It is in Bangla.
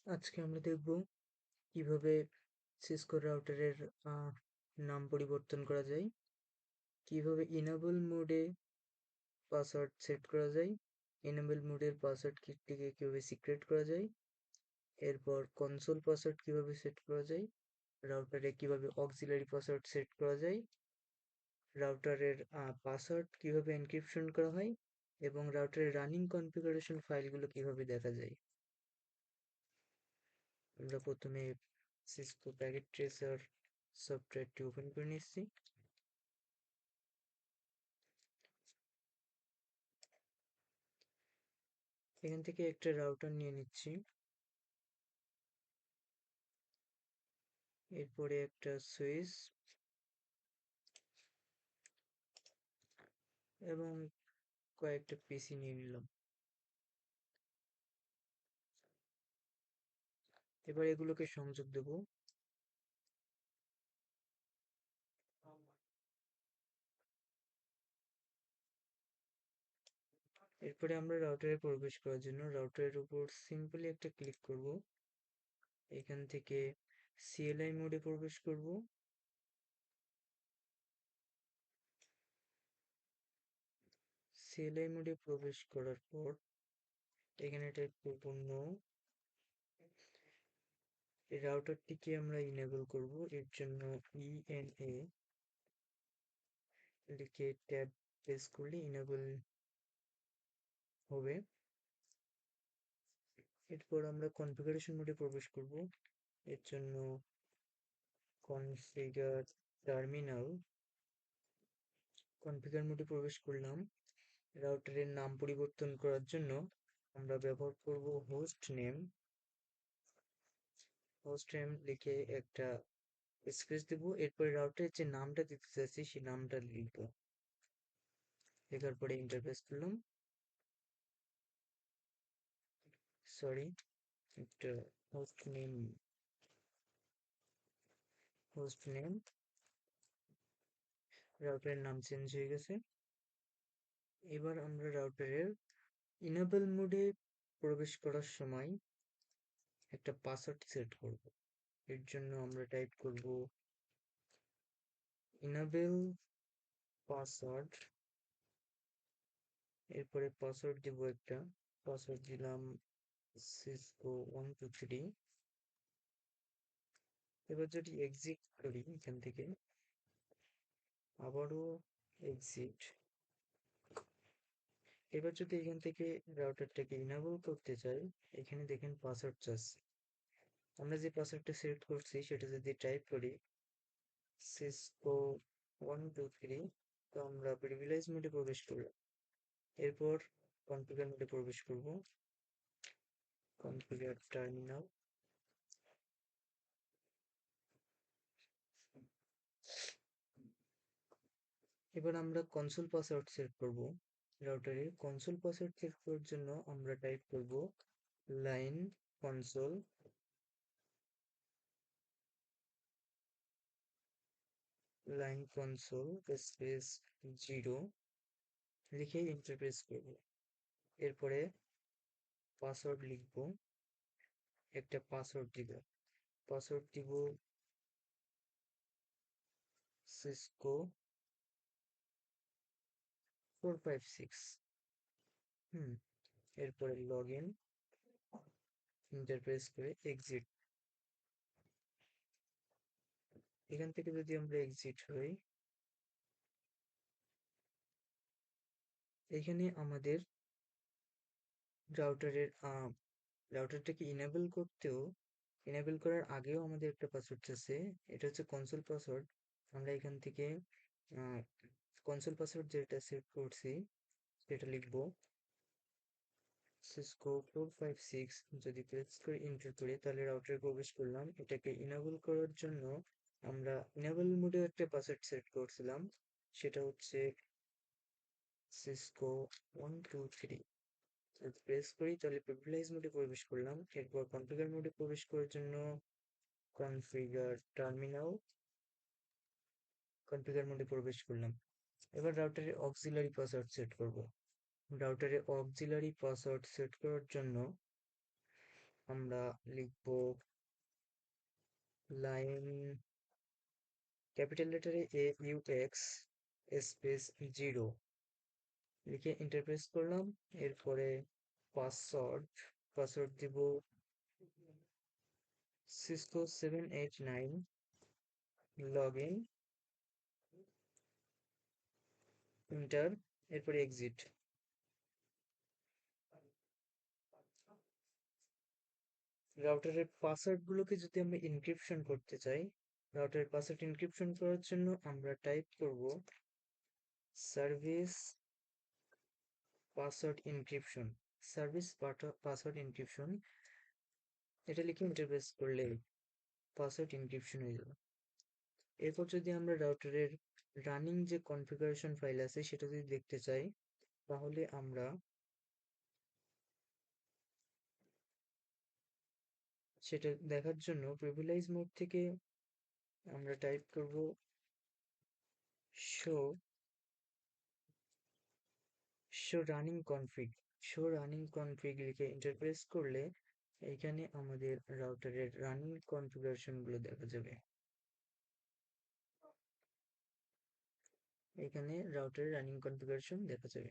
আজকে আমরা দেখব কিভাবে সিসকো রাউটারের নাম পরিবর্তন করা যায়, কিভাবে ইনেবল মোডে পাসওয়ার্ড সেট করা যায়, ইনেবল মোডের পাসওয়ার্ড কিটিকে কিভাবে সিক্রেট করা যায়, এরপর কনসোল পাসওয়ার্ড কিভাবে সেট করা যায়, রাউটারে কিভাবে অক্সিলারি পাসওয়ার্ড সেট করা যায়, রাউটারের পাসওয়ার্ড কিভাবে এনক্রিপশন করা হয় এবং রাউটারের রানিং কনফিগারেশন ফাইলগুলো কিভাবে দেখা যায়। আমরা প্রথমে সিসকো প্যাকেট ট্রেসার সফটওয়্যারটি ওপেন করে নিচ্ছি। এখান থেকে একটা রাউটার নিয়ে নিচ্ছি, এরপরে একটা সুইচ এবং কয়েকটা পিসি নিয়ে নিলাম। এবার এগুলোকে সংযোগ দেব। এরপরে আমরা রাউটারে প্রবেশ করার জন্য রাউটারের উপর সিম্পলি একটা ক্লিক করব। এখান থেকে সিএলআই মোডে প্রবেশ করব। সিএলআই মোডে প্রবেশ করার পর এখানে টাইপ করব নো। এই রাউটারটিকে আমরা ইনেবল করব, এর জন্য ইএনএ লিখে ট্যাব প্রেস করলে ইনেবল হবে। এরপর আমরা কনফিগারেশন মোডে প্রবেশ করব, এর জন্য কনফিগার টার্মিনাল। কনফিগার মোডে প্রবেশ করলাম। রাউটারের নাম পরিবর্তন করার জন্য আমরা ব্যবহার করব হোস্ট নেম। হোস্ট নেম লিখে একটা স্পেস দেব, এরপরে রাউটারের যে নামটা দিতে চাচ্ছি সেই নামটা লিখব। লেখার পরে ইন্টারফেস করলাম। সরি, একটা হোস্ট নেম রাউটারের নাম চেঞ্জ হয়ে গেছে। এবার আমরা রাউটারের ইনেবল মোডে প্রবেশ করার সময় একটা পাসওয়ার্ড সেট করব। এর জন্য আমরা টাইপ করব ইনেবল পাসওয়ার্ড, এরপরে পাসওয়ার্ড দিব একটা। পাসওয়ার্ড দিলাম cisco123। এবার যদি এক্সিট করি এখান থেকে, আবারও এক্সিট। এবার যদি এখান থেকে রাউটারটাকে ইনেবল করতে চাই, এখানে দেখেন পাসওয়ার্ড চাচ্ছে। আমরা যে পাসওয়ার্ডটা সিলেক্ট করছি সেটা যদি টাইপ করি cisco123, তো আমরা প্রিভিলেজ মোডে প্রবেশ করলাম। এরপর কনফিগার মোডে প্রবেশ করব, কনফিগার টার্মিনাল। এবার আমরা কনসোল পাসওয়ার্ড সেট করব। রাউটারে কনসোল পাসওয়ার্ড সেট করার জন্য আমরা টাইপ করব line console, line console space 0 লিখে এন্টার প্রেস করব। এরপরে পাসওয়ার্ড লিখব, একটা পাসওয়ার্ড দিব। পাসওয়ার্ড দিব cisco456। এরপরে লগ ইন, এন্টার প্রেস করে এক্সিট। এখান থেকে যদি আমরা এক্সিট হই, এখানে আমাদের রাউটারের রাউটারটাকে ইনেবল করার আগেও আমাদের একটা পাসওয়ার্ড আছে। এটা হচ্ছে কনসোল পাসওয়ার্ড। আমরা এখান থেকে কনসোল পাসওয়ার্ড যেটা সেট করছি সেটা লিখবো cisco456। যদি প্রেস করে এন্টার করি তাহলে রাউটারে প্রবেশ করলাম। এটাকে ইনেবল করার জন্য আমরা ইনেবল মোডে একটা পাসওয়ার্ড সেট করছিলাম, সেটা হচ্ছে cisco123। যদি প্রেস করি তাহলে প্রিভিলেজ মোডে প্রবেশ করলাম। এরপর কনফিগার মোডে প্রবেশ করার জন্য কনফিগার টার্মিনাল, কনফিগার মোডে প্রবেশ করলাম। এবার রাউটারে অক্সিলারি পাসওয়ার্ড সেট করব। রাউটারে অক্সিলারি পাসওয়ার্ড সেট করার জন্য আমরা লিখব লাইন ক্যাপিটাল লেটারে AUX স্পেস 0 লিখে এন্টার প্রেস করলাম। এরপরে পাসওয়ার্ড দিব Cisco 789 লগইন, এন্টার, এরপরে এক্সিট। রাউটারের পাসওয়ার্ড গুলোকে যদি আমরা এনক্রিপশন করতে চাই, রাউটারের পাসওয়ার্ড এনক্রিপশন করার জন্য আমরা টাইপ করব service password encryption, service password encryption, এটা লিখে এন্টার প্রেস করলে পাসওয়ার্ড এনক্রিপশন হয়ে যাবে। এরপর যদি আমরা রাউটারের রানিং যে কনফিগারেশন ফাইল আছে সেটা যদি দেখতে চাই, তাহলে আমরা সেটা দেখার জন্য প্রিভিলেজ মোড থেকে আমরা টাইপ করব শো শো রানিং কনফিগ লিখে এন্টার প্রেস করলে এইখানে আমাদের রাউটারের রানিং কনফিগারেশন গুলো দেখা যাবে। এখানে রাউটারের রানিং কনফিগারেশন দেখা যাবে।